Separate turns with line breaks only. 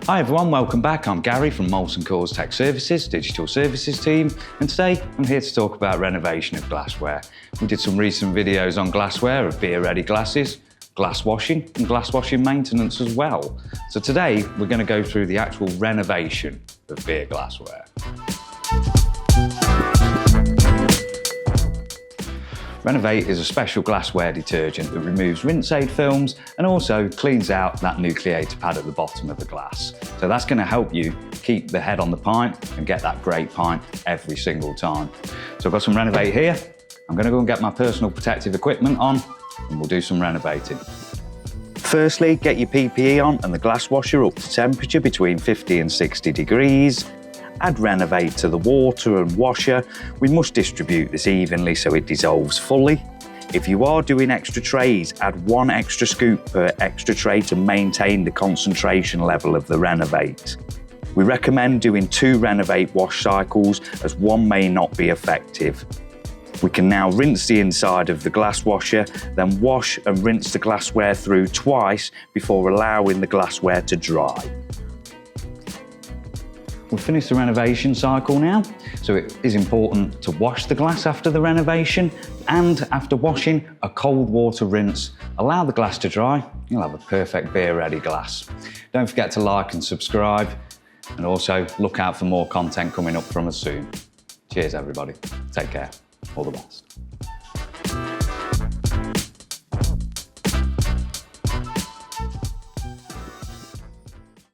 Hi everyone, welcome back. I'm Gary from Molson Coors Tech Services, Digital Services team, and today I'm here to talk about renovation of glassware. We did some recent videos on glassware of beer-ready glasses, glass washing and glass washing maintenance as well. So today we're going to go through the actual renovation of beer glassware. Renovate is a special glassware detergent that removes rinse-aid films and also cleans out that nucleator pad at the bottom of the glass. So that's going to help you keep the head on the pint and get that great pint every single time. So I've got some Renovate here. I'm going to go and get my personal protective equipment on and we'll do some renovating. Firstly, get your PPE on and the glass washer up to temperature between 50 and 60 degrees. Add Renovate to the water and washer. We must distribute this evenly so it dissolves fully. If you are doing extra trays, add 1 extra scoop per extra tray to maintain the concentration level of the Renovate. We recommend doing 2 Renovate wash cycles as 1 may not be effective. We can now rinse the inside of the glass washer, then wash and rinse the glassware through twice before allowing the glassware to dry. We've finished the renovation cycle now, so it is important to wash the glass after the renovation, and after washing, a cold water rinse. Allow the glass to dry, you'll have a perfect beer-ready glass. Don't forget to like and subscribe, and also look out for more content coming up from us soon. Cheers everybody, take care, all the best.